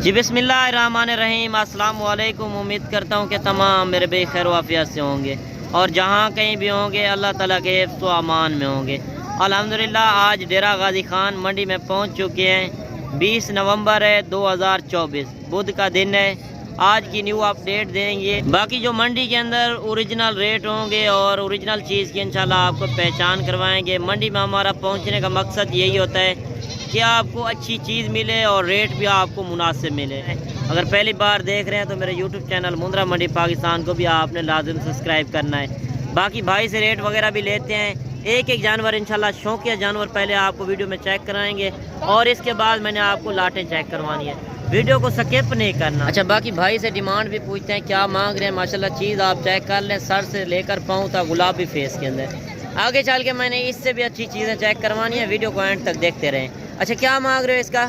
जी बिस्मिल्लाहिर्रहमानिर्रहीम। अस्सलाम वालेकुम। उम्मीद करता हूँ कि तमाम मेरे भाई खैर वाफियत से होंगे और जहाँ कहीं भी होंगे अल्लाह ताला के हिफ्ज़ व अमान में होंगे। अल्हम्दुलिल्लाह आज डेरा गाजी खान मंडी में पहुँच चुके हैं। 20 नवंबर है 2024, बुध का दिन है। आज की न्यू अपडेट देंगे। बाकी जो मंडी के अंदर ओरिजिनल रेट होंगे और ओरिजिनल चीज़ की इंशाल्लाह आपको पहचान करवाएंगे। मंडी में हमारा पहुँचने का मकसद यही होता है कि आपको अच्छी चीज़ मिले और रेट भी आपको मुनासिब मिले। अगर पहली बार देख रहे हैं तो मेरे YouTube चैनल मुंद्रा मंडी पाकिस्तान को भी आपने लाजिम सब्सक्राइब करना है। बाकी भाई से रेट वगैरह भी लेते हैं। एक एक जानवर इंशाल्लाह शौकिया जानवर पहले आपको वीडियो में चेक कराएंगे और इसके बाद मैंने आपको लाटें चेक करवानी है। वीडियो को स्किप नहीं करना। अच्छा, बाकी भाई से डिमांड भी पूछते हैं क्या मांग रहे हैं। माशाल्लाह चीज़ आप चेक कर लें, सर से लेकर पाँव तक गुलाबी फेस के अंदर। आगे चल के मैंने इससे भी अच्छी चीज़ें चेक करवानी है। वीडियो को एंड तक देखते रहें। अच्छा, क्या मांग रहे हो इसका?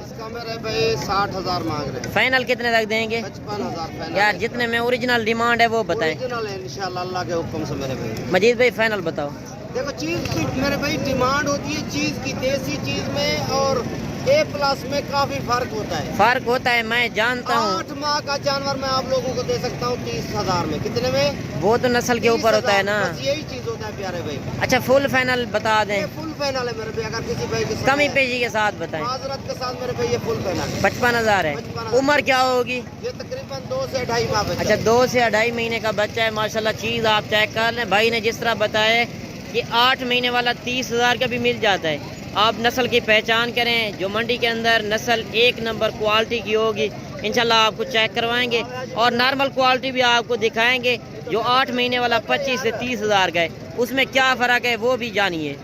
इसका मेरे भाई 60,000 मांग रहे हैं। फाइनल कितने तक देंगे? 55,000 यार जितने में ओरिजिनल डिमांड है वो बताएं। ओरिजिनल है इंशाल्लाह अल्लाह के हुक्म से मेरे भाई। मजीद भाई फाइनल बताओ। देखो चीज़ की मेरे भाई डिमांड होती है चीज़ की, देसी चीज़ में और A+ में काफी फर्क होता है। फर्क होता है, मैं जानता हूँ। 8 माह का जानवर मैं आप लोगों को दे सकता हूँ 30,000 में। कितने में? वो तो नस्ल के ऊपर होता है ना। बस यही चीज होता है प्यारे भाई। अच्छा, फुल फाइनल बता दें। ये फुल फाइनल है मेरे भाई। अगर किसी भाई की कमी पेशी के साथ बताएं। माजरत के साथ मेरे भाई ये फुल फाइनल 55,000 है। उम्र क्या होगी? ये तकरीबन 2 से 2.5 माह बच्चा। अच्छा, 2 से 2.5 महीने का बच्चा है। माशाल्लाह चीज़ आप चेक कर लें। भाई ने जिस तरह बताया कि 8 महीने वाला 30,000 का भी मिल जाता है। आप नस्ल की पहचान करें। जो मंडी के अंदर नस्ल 1 नंबर क्वालिटी की होगी इंशाल्लाह आपको चेक करवाएंगे और नॉर्मल क्वालिटी भी आपको दिखाएंगे। जो 8 महीने वाला 25 से 30,000 का है उसमें क्या फ़र्क है वो भी जानिए।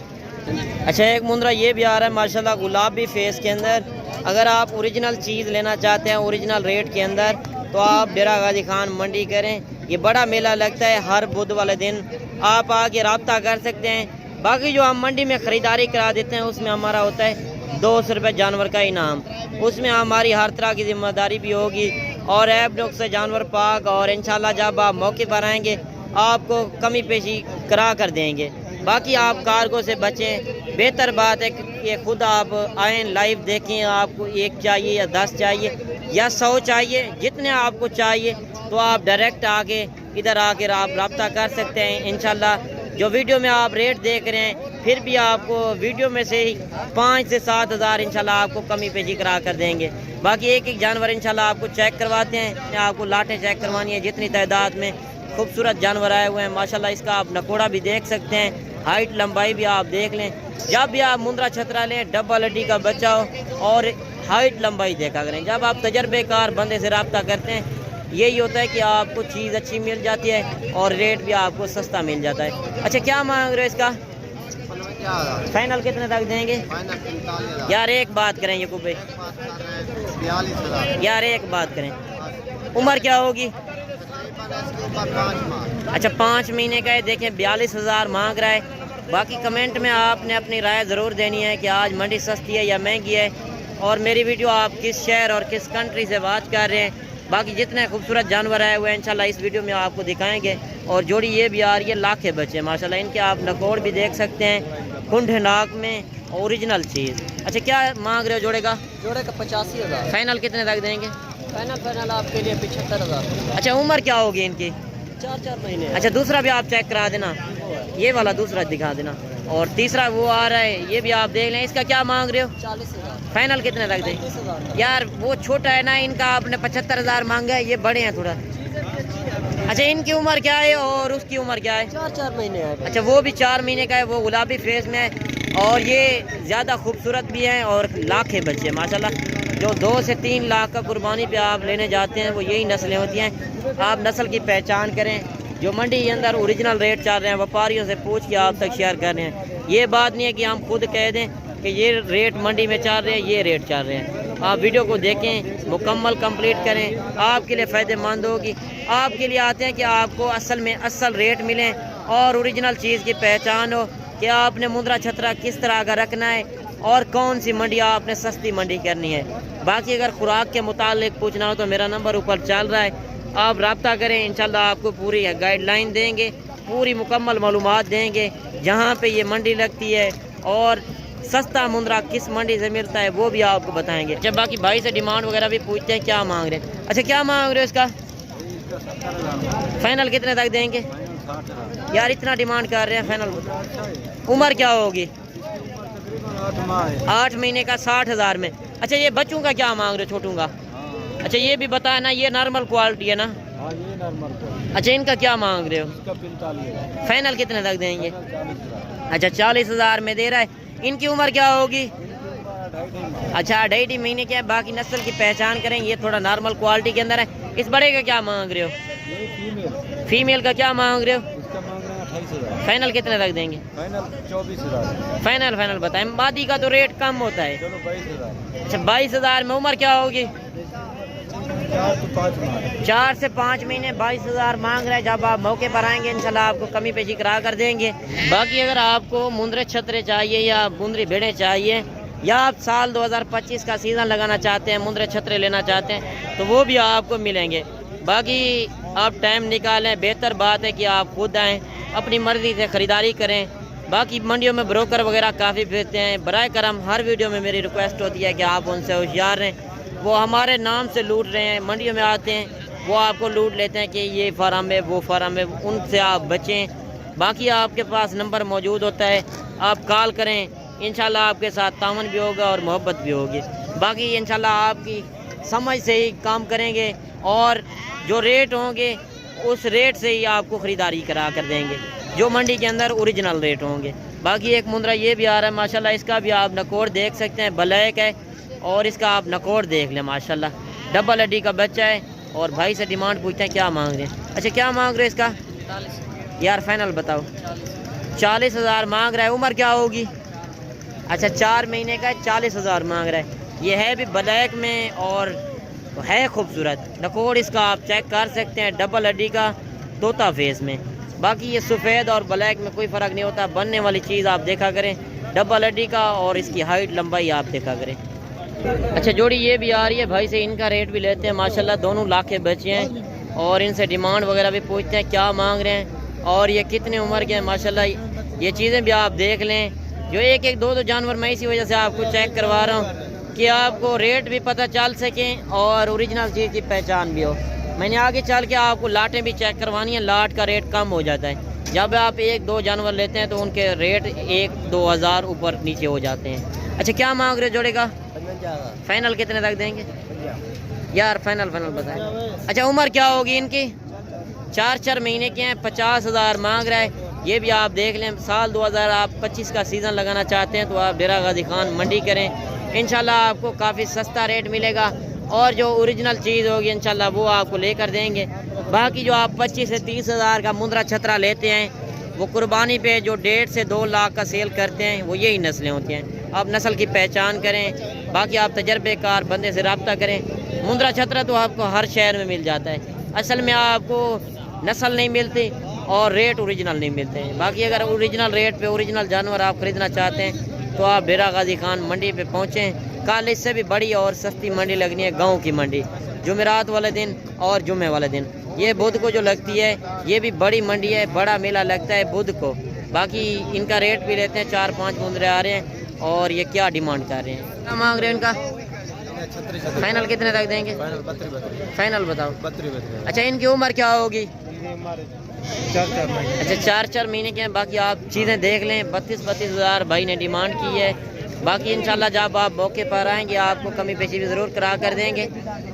अच्छा, एक मुंद्रा ये भी आ रहा है माशाल्लाह गुलाबी फेस के अंदर। अगर आप ओरिजिनल चीज़ लेना चाहते हैं ओरिजिनल रेट के अंदर तो आप डेरा गाजी खान मंडी करें। ये बड़ा मेला लगता है हर बुध वाले दिन। आप आके रब्ता कर सकते हैं। बाकी जो हम मंडी में ख़रीदारी करा देते हैं उसमें हमारा होता है 200 रुपये जानवर का इनाम। उसमें हमारी हर तरह की जिम्मेदारी भी होगी और ऐब नुक्स से जानवर पाक और इंशाल्लाह जब आप मौके पर आएंगे आपको कमी पेशी करा कर देंगे। बाकी आप कार्गो से बचें। बेहतर बात है कि ये खुद आप आएँ लाइव देखें। आपको 1 चाहिए या 10 चाहिए या 100 चाहिए, जितने आपको चाहिए तो आप डायरेक्ट आके इधर आकर आप रब्ता कर सकते हैं। इंशाल्लाह जो वीडियो में आप रेट देख रहे हैं फिर भी आपको वीडियो में से ही 5 से 7,000 इंशाल्लाह आपको कमी पेशी करा कर देंगे। बाकी एक एक जानवर इंशाल्लाह आपको चेक करवाते हैं। आपको लाटें चेक करवानी है जितनी तादाद में। खूबसूरत जानवर आए हुए हैं माशाल्लाह। इसका आप नकोड़ा भी देख सकते हैं, हाइट लंबाई भी आप देख लें। जब भी आप मुंद्रा छतरा लें डबल हड्डी का बच्चा हो और हाइट लंबाई देखा करें। जब आप तजर्बेकार बंदे से रब्ता करते हैं यही होता है कि आपको चीज़ अच्छी मिल जाती है और रेट भी आपको सस्ता मिल जाता है। अच्छा, क्या मांग रहे हो इसका? फाइनल कितने तक देंगे? यार एक बात करें यकूब भाई, 42,000। यार एक बात करें। उम्र क्या होगी? अच्छा, 5 महीने का है। देखें 42,000 मांग रहा है। बाकी कमेंट में आपने अपनी राय ज़रूर देनी है कि आज मंडी सस्ती है या महंगी है और मेरी वीडियो आप किस शहर और किस कंट्री से बात कर रहे हैं। बाकी जितने खूबसूरत जानवर आए हुए हैं इंशाल्लाह इस वीडियो में आपको दिखाएंगे। और जोड़ी ये भी आ रही है लाखे बच्चे माशाल्लाह। इनके आप नकोड़ भी देख सकते हैं, कुंड नाक में ओरिजिनल चीज़। अच्छा, क्या मांग रहे हो जोड़े का? जोड़े का 85,000। फाइनल कितने तक देंगे? फाइनल आपके लिए 75,000। अच्छा, उम्र क्या होगी इनकी? 4 महीने। अच्छा, दूसरा भी आप चेक करा देना, ये वाला दूसरा दिखा देना। और तीसरा वो आ रहा है, ये भी आप देख लें। इसका क्या मांग रहे हो? 40,000। फाइनल कितने तक दें? यार वो छोटा है ना, इनका आपने 75,000 मांगा है, ये बड़े हैं थोड़ा। अच्छा, इनकी उम्र क्या है और उसकी उम्र क्या है? 4 महीने है। अच्छा, वो भी 4 महीने का है। वो गुलाबी फेस में है और ये ज़्यादा खूबसूरत भी हैं और लाखे बच्चे माशाल्लाह। जो 2 से 3 लाख का कुर्बानी पे आप लेने जाते हैं वो यही नस्लें होती हैं। आप नस्ल की पहचान करें। जो मंडी के अंदर ओरिजिनल रेट चल रहे हैं व्यापारियों से पूछ के आप तक शेयर कर रहे हैं। ये बात नहीं है कि हम खुद कह दें कि ये रेट मंडी में चल रहे हैं, ये रेट चल रहे हैं। आप वीडियो को देखें, मुकम्मल कंप्लीट करें, आपके लिए फ़ायदेमंद होगी। आपके लिए आते हैं कि आपको असल में असल रेट मिलें और ओरिजिनल चीज़ की पहचान हो कि आपने मुंद्रा छतरा किस तरह का रखना है और कौन सी मंडी आपने सस्ती मंडी करनी है। बाकी अगर खुराक के मुतालिक पूछना हो तो मेरा नंबर ऊपर चल रहा है, आप रब्ता करें। इंशाल्लाह आपको पूरी गाइडलाइन देंगे, पूरी मुकम्मल मालूमात देंगे जहाँ पे ये मंडी लगती है और सस्ता मुंद्रा किस मंडी से मिलता है वो भी आपको बताएंगे। अच्छा बाकी भाई से डिमांड वगैरह भी पूछते हैं क्या मांग रहे हैं। अच्छा क्या मांग रहे हो इसका? फाइनल कितने तक देंगे यार? इतना डिमांड कर रहे हैं फाइनल। उम्र क्या होगी? 8 महीने का 60,000 में। अच्छा ये बच्चों का क्या मांग रहे हो छोटू का? अच्छा ये भी बताया ना, ये नॉर्मल क्वालिटी है ना? अच्छा इनका क्या मांग रहे हो? फाइनल कितने तक देंगे? अच्छा 40,000 में दे रहा है। इनकी उम्र क्या होगी? अच्छा 2.5 महीने के। बाकी नस्ल की पहचान करें, ये थोड़ा नॉर्मल क्वालिटी के अंदर है। इस बड़े का क्या मांग रहे हो? फीमेल का क्या मांग रहे हो? फाइनल कितने तक देंगे? फाइनल 24,000। फाइनल बताएं। मादी का तो रेट कम होता है। चलो 22,000। अच्छा 22,000 में। उम्र क्या होगी? 4 से 5 महीने। 22,000 मांग रहे हैं। जब आप मौके पर आएंगे इंशाल्लाह आपको कमी पेशी करा कर देंगे। बाकी अगर आपको मुंद्रे छतरे चाहिए या मुंद्री भेड़ें चाहिए या आप साल 2025 का सीज़न लगाना चाहते हैं, मुंद्रे छतरे लेना चाहते हैं तो वो भी आपको मिलेंगे। बाकी आप टाइम निकालें, बेहतर बात है कि आप खुद आएँ, अपनी मर्ज़ी से ख़रीदारी करें। बाकी मंडियों में ब्रोकर वगैरह काफ़ी भेजते हैं। बराए करम हर वीडियो में मेरी रिक्वेस्ट होती है कि आप उनसे होशियार रहें। वो हमारे नाम से लूट रहे हैं, मंडियों में आते हैं वो आपको लूट लेते हैं कि ये फार्म है वो फार्म है, उनसे आप बचें। बाकी आपके पास नंबर मौजूद होता है, आप कॉल करें, इंशाल्लाह आपके साथ तावन भी होगा और मोहब्बत भी होगी। बाकी इंशाल्लाह आपकी समझ से ही काम करेंगे और जो रेट होंगे उस रेट से ही आपको ख़रीदारी करा कर देंगे, जो मंडी के अंदर ओरिजिनल रेट होंगे। बाकी एक मुंद्रा ये भी आ रहा है माशाल्लाह, इसका भी आप नकोर देख सकते हैं, ब्लैक है और इसका आप नकोर देख लें माशाल्लाह। डबल हड्डी का बच्चा है। और भाई से डिमांड पूछते हैं क्या मांग रहे हैं। अच्छा क्या मांग रहे हैं इसका? यार फाइनल बताओ। 40,000 मांग रहा है। उम्र क्या होगी? अच्छा 4 महीने का 40,000 मांग रहा है। ये है भी ब्लैक में और है खूबसूरत। नकोर इसका आप चेक कर सकते हैं, डबल हड्डी का तोता फेस में। बाकी ये सफ़ेद और ब्लैक में कोई फ़र्क नहीं होता। बनने वाली चीज़ आप देखा करें, डबल हड्डी का और इसकी हाइट लंबाई आप देखा करें। अच्छा जोड़ी ये भी आ रही है भाई से, इनका रेट भी लेते हैं माशाल्लाह। दोनों लाख के बच्चे हैं और इनसे डिमांड वगैरह भी पूछते हैं क्या मांग रहे हैं और ये कितने उम्र के हैं माशाल्लाह। ये चीज़ें भी आप देख लें। जो एक एक दो जानवर मैं इसी वजह से आपको चेक करवा रहा हूँ कि आपको रेट भी पता चल सकें और ओरिजिनल चीज़ की पहचान भी हो। मैंने आगे चल के आपको लाटें भी चेक करवानी है। लाट का रेट कम हो जाता है जब आप 1-2 जानवर लेते हैं तो उनके रेट 1-2 हज़ार ऊपर नीचे हो जाते हैं। अच्छा क्या मांग रहे हो जोड़े का? फाइनल कितने तक देंगे यार? फाइनल बताएं। अच्छा उम्र क्या होगी इनकी? 4 महीने के हैं। 50,000 मांग रहा है। ये भी आप देख लें। साल 2025 का सीज़न लगाना चाहते हैं तो आप डेरा गाजी खान मंडी करें, इंशाल्लाह आपको काफ़ी सस्ता रेट मिलेगा और जो ओरिजिनल चीज़ होगी इंशाल्लाह वो आपको लेकर देंगे। बाकी जो आप 25 से 30,000 का मुंद्रा छतरा लेते हैं वो कुर्बानी पे जो 1.5 से 2 लाख का सेल करते हैं वो यही नस्लें होती हैं। आप नस्ल की पहचान करें। बाकी आप तजर्बेकार बंदे से रब्ता करें। मुंद्रा छतरा तो आपको हर शहर में मिल जाता है। असल में आपको नस्ल नहीं मिलती और रेट ओरिजिनल नहीं मिलते हैं। बाकी अगर ओरिजिनल रेट पे ओरिजिनल जानवर आप ख़रीदना चाहते हैं तो आप डेरा गाजी खान मंडी पे पहुँचें। कल इससे भी बड़ी और सस्ती मंडी लगनी है, गाँव की मंडी, जुमेरात वाले दिन और जुम्मे वाले दिन। ये बुध को जो लगती है ये भी बड़ी मंडी है, बड़ा मेला लगता है बुध को। बाकी इनका रेट भी लेते हैं। 4-5 मुंद्रे आ रहे हैं और ये क्या डिमांड कर रहे हैं, क्या मांग रहे हैं इनका? फाइनल कितने तक देंगे? फाइनल बताओ। अच्छा इनकी उम्र क्या होगी? 4 अच्छा 4 महीने के हैं। बाकी आप चीज़ें देख लें। 32 हज़ार भाई ने डिमांड की है। बाकी इंशाल्लाह जब आप मौके पर आएंगे आपको कमी पेशी भी ज़रूर करा कर देंगे।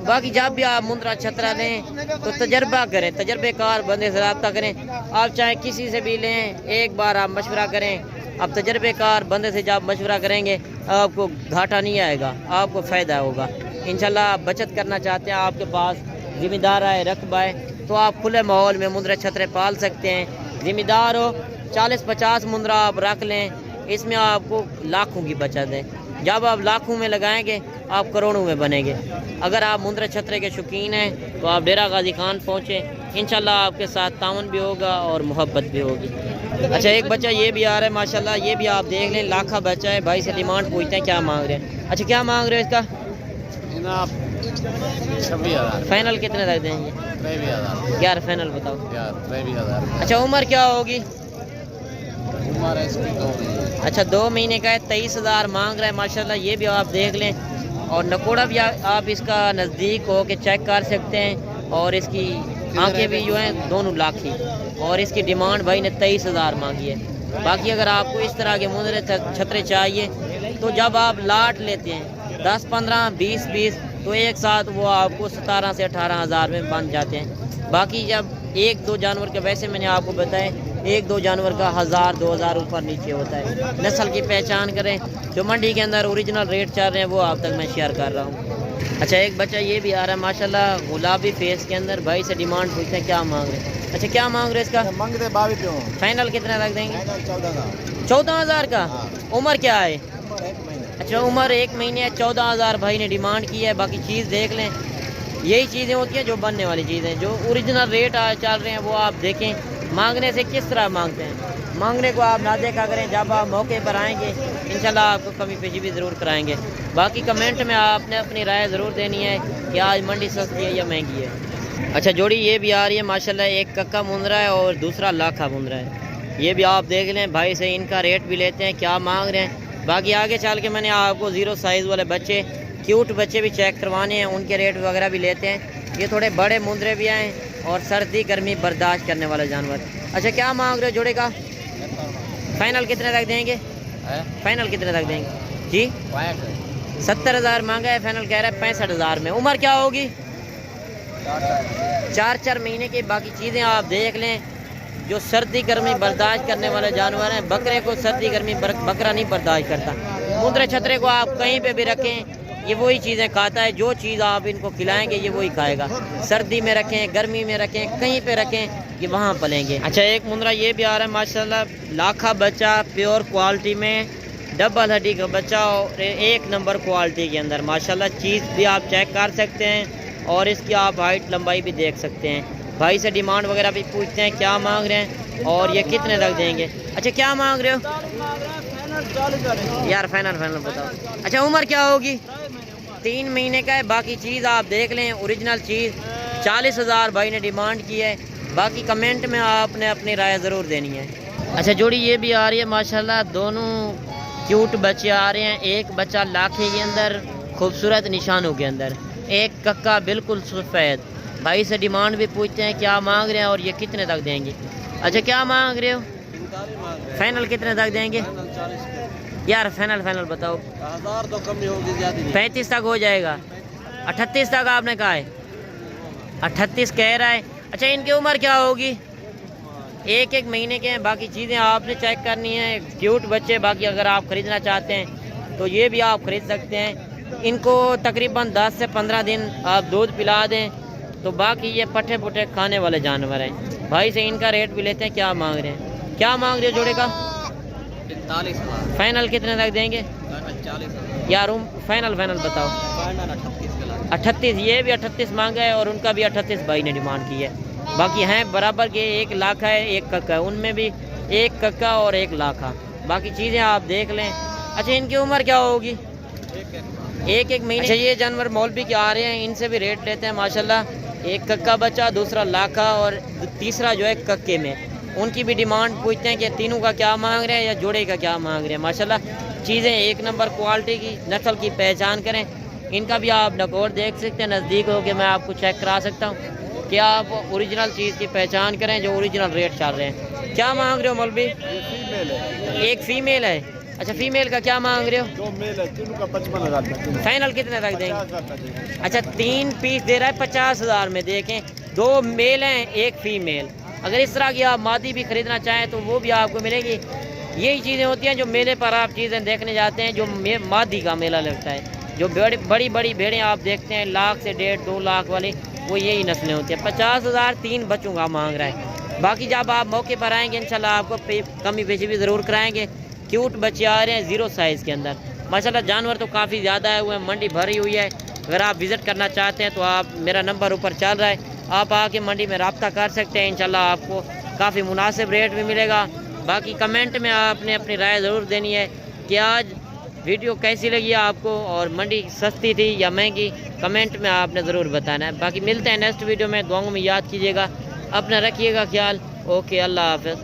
बाकी जब भी आप मुंद्रा छतरा लें तो तजर्बा करें, तजर्बेकार बंदे से रब्ता करें। आप चाहे किसी से भी लें, एक बार आप मशवरा करें। आप तजर्बेकार बंदे से जब मशवरा करेंगे आपको घाटा नहीं आएगा, आपको फ़ायदा होगा इंशाल्लाह। आप बचत करना चाहते हैं, आपके पास ज़िम्मेदार है, रकबा है, तो आप खुले माहौल में मुंद्रा छतरे पाल सकते हैं। ज़िम्मेदार हो 40-50 मुंद्रा आप रख लें, इसमें आपको लाखों की बचत है। जब आप लाखों में लगाएंगे आप करोड़ों में बनेंगे। अगर आप मुंद्रा छतरे के शौकीन हैं तो आप डेरा गाजी खान पहुँचें, इंशाल्लाह आपके साथ तावन भी होगा और मोहब्बत भी होगी। अच्छा एक बच्चा ये भी आ रहा है माशाल्लाह, ये भी आप देख लें, लाखा बच्चा है। भाई से डिमांड पूछते हैं क्या मांग रहे हैं। अच्छा क्या मांग रहे हो इसका? 26,000। फाइनल कितने तक देंगे? 23,000। यार फाइनल बताओ। 23,000। अच्छा उम्र क्या होगी? عمر ہے اس کی 2 مہینے. اچھا 2 مہینے کا ہے, 23,000 مانگ رہا ہے ماشاءاللہ. یہ بھی آپ دیکھ لیں, اور نکوڑا بھی آپ اس کا نزدیک ہو کے چیک کر سکتے ہیں, اور اس کی آنکھیں بھی جو ہیں دونوں لاکھی, اور اس کی ڈیمانڈ بھائی نے 23,000 مانگی ہے. باقی اگر آپ کو اس طرح کے مندرے چھترے چاہیے تو جب آپ لاٹ لیتے ہیں 10 15 20 20 تو ایک ساتھ وہ آپ کو 17 سے 18,000 میں بن جاتے ہیں. باقی جب 1-2 جانور کا, ویسے میں نے آپ کو بتایا 1-2 جانور کا 1000-2000 اوپر نیچے ہوتا ہے. نسل کی پہچان کریں, جو منڈی کے اندر اوریجنل ریٹ چل رہے ہیں وہ آپ تک میں شیئر کر رہا ہوں. اچھا ایک بچہ یہ بھی آ رہا ہے ماشاءاللہ گلابی فیس کے اندر. بھائی سے ڈیمانڈ پوچھتے ہیں کیا مانگ رہے ہیں. اچھا کیا مانگ رہے ہیں اس کا؟ مانگتے 22 فائنل کتنا رکھ دیں گے؟ 14,000. 14,000 کا. عمر کیا ہے؟ عمر 1 مہینے. اچھا عمر 1 مہینے ہے, 14,000 بھائی نے ڈیمانڈ کی ہے. باقی چیز دیکھ لیں, یہی چیزیں ہوتی ہیں جو بننے والی چیزیں, جو اوریجنل ریٹ چل رہے ہیں وہ آپ دیکھیں. مانگنے سے کس طرح مانگتے ہیں, مانگنے کو آپ نہ دیکھا کریں. جب آپ موقع پر آئیں گے انشاءاللہ آپ کو کمی پیشی بھی ضرور کرائیں گے. باقی کمنٹ میں آپ نے اپنی رائے ضرور دینی ہے کہ آج منڈی سستی ہے یا مہنگی ہے. اچھا جوڑی یہ بھی آ رہی ہے ماشاءاللہ, ایک ککا مندرا ہے اور دوسرا لاکھا مندرا ہے. یہ بھی آپ دیکھ لیں, بھائی سے ان کا ریٹ بھی لیتے ہیں کیا مانگ رہے ہیں. باقی آگے چل کے میں نے آپ کو 0 سائز والے بچے, کیوٹ بچے بھی چیک کروانے ہیں, ان کے ریٹ وغیرہ بھی لیتے ہیں. یہ تھوڑے بڑے مندرے بھی ہیں اور سردی گرمی برداشت کرنے والے جانور. اچھا کیا مانگ رہے ہو جوڑے کا؟ فائنل کتنے تک دیں گے؟ فائنل کتنے تک دیں گے جی؟ 70,000 مانگا ہے, فائنل کہہ رہا ہے 65,000 میں. عمر کیا ہوگی؟ 4 مہینے کی. باقی چیزیں آپ دیکھ لیں, جو سردی گرمی برداشت کرنے والے جانور ہیں. بکرے کو سردی گرمی بکرا نہیں برداشت کرتا. مندرے چھترے کو آپ کہیں پہ بھی رکھیں یہ وہی چیزیں کھاتا ہے, جو چیز آپ ان کو کھلائیں گے یہ وہی کھائے گا. سردی میں رکھیں, گرمی میں رکھیں, کہیں پہ رکھیں یہ وہاں پلیں گے. اچھا ایک مندرا یہ بھی آ رہا ہے ماشاءاللہ, لاکھا بچہ پیور کوالٹی میں, ڈبل ہڈی کا بچہ اور 1 نمبر کوالٹی کے اندر ماشاءاللہ. چیز بھی آپ چیک کر سکتے ہیں اور اس کی آپ ہائٹ لمبائی بھی دیکھ سکتے ہیں. بھائی سے ڈیمانڈ وغیرہ بھی پوچھتے ہیں کیا مانگ رہے ہیں اور یہ کتنے تک دیں گے. اچھا کیا مانگ رہے ہو یار؟ فائنل بتاؤ. اچھا عمر کیا ہوگی؟ 3 مہینے کا ہے. باقی چیز آپ دیکھ لیں, اوریجنل چیز 40,000 بھائی نے ڈیمانڈ کی ہے. باقی کمنٹ میں آپ نے اپنی رائے ضرور دینی ہے. اچھا جوڑی یہ بھی آ رہی ہے ماشاءاللہ, دونوں کیوٹ بچے آ رہے ہیں. ایک بچہ لاکھے کے اندر خوبصورت نشانوں کے اندر, ایک ککا بالکل سفید. بھائی سے ڈیمانڈ بھی پوچھتے ہیں کیا مانگ رہے ہیں اور یہ کتنے تک دیں گے. اچھا کیا مانگ رہے ہو؟ فائنل کتنے تک دیں گے یار؟ فائنل بتاؤ. 1000 تو کم ہوگی, زیادہ 35 تک ہو جائے گا. 38 تک آپ نے کہا ہے, 38 کہہ رہا ہے. اچھا ان کی عمر کیا ہوگی؟ 1 مہینے کے ہیں. باقی چیزیں آپ نے چیک کرنی ہیں, کیوٹ بچے. باقی اگر آپ خریدنا چاہتے ہیں تو یہ بھی آپ خرید سکتے ہیں. ان کو تقریباً 10 سے 15 دن آپ دودھ پلا دیں تو باقی یہ پٹھے پٹھے کھانے والے جانور ہیں. بھائی سے ان کا ریٹ بھی لیتے ہیں کیا مانگ رہے ہیں. کیا مانگ رہے ہو جوڑے کا؟ 45,000. فائنل کتنے تک دیں گے 40,000 یار؟ فائنل بتاؤ. 38. یہ بھی 38 مانگا ہے اور ان کا بھی 38 بھائی نے ڈیمانڈ کی ہے. باقی ہیں برابر کے, 1 لاکھا ہے 1 ککا ہے, ان میں بھی 1 ککا اور 1 لاکھا. باقی چیزیں آپ دیکھ لیں. اچھا ان کی عمر کیا ہوگی؟ 1 مہینے. اچھا یہ جانور مولوی کے آ رہے ہیں, ان سے بھی ریٹ لیتے ہیں ماشاءاللہ. 1 ککا بچہ, دوسرا لاکھا اور تیسرا جو ہے ککے میں. ان کی بھی ڈیمانڈ پوچھتے ہیں کہ تینوں کا کیا مانگ رہے ہیں یا جوڑے کا کیا مانگ رہے ہیں. ماشاءاللہ چیزیں 1 نمبر کوالٹی کی, نسل کی پہچان کریں. ان کا بھی آپ نکور دیکھ سکتے ہیں, نزدیک ہو کے میں آپ کو چیک کرا سکتا ہوں کہ آپ اوریجنل چیز کی پہچان کریں جو اوریجنل ریٹ چل رہے ہیں. کیا مانگ رہے ہو مولوی؟ ایک فیمیل ہے. اچھا فیمیل کا کیا مانگ رہے ہو؟ 2 میل ہے, تینوں کا 55,000. فائنل کتنے تک دیں گے؟ اچھا 3 پیس دے رہا ہے 50,000 میں. دیکھیں 2 میل ہیں 1 فیمیل. اگر اس طرح کی آپ مادی بھی خریدنا چاہیں تو وہ بھی آپ کو ملے گی. یہی چیزیں ہوتی ہیں جو میلے پر آپ چیزیں دیکھنے جاتے ہیں, جو مادی کا میلہ لگتا ہے. جو بڑی بڑی بھیڑیں آپ دیکھتے ہیں 1 لاکھ سے 1.5-2 لاکھ والی, وہ یہی نسلیں ہوتی ہیں. 50,000 3 بچوں کا مانگ رہا ہے. باقی جب آپ موقع پر آئیں گے انشاءاللہ آپ کو کمی بیشی بھی ضرور کرائیں گے. کیوٹ بچے آ رہے ہیں 0 سائز کے اندر ماشاءاللہ. جانور تو کافی زیادہ ہے ہوئے, منڈی بھری ہوئی ہے. اگر آپ وزٹ کرنا چاہتے ہیں تو آپ, میرا نمبر اوپر چل رہا ہے, آپ آ کے منڈی میں رابطہ کر سکتے ہیں. انشاءاللہ آپ کو کافی مناسب ریٹ بھی ملے گا. باقی کمنٹ میں آپ نے اپنی رائے ضرور دینی ہے کہ آج ویڈیو کیسی لگی آپ کو اور منڈی سستی تھی یا مہنگی. کمنٹ میں آپ نے ضرور بتانا ہے. باقی ملتے ہیں نیکسٹ ویڈیو میں. دعاؤں میں یاد کیجیے گا, اپنا رکھیے گا خیال. اوکے, اللہ حافظ.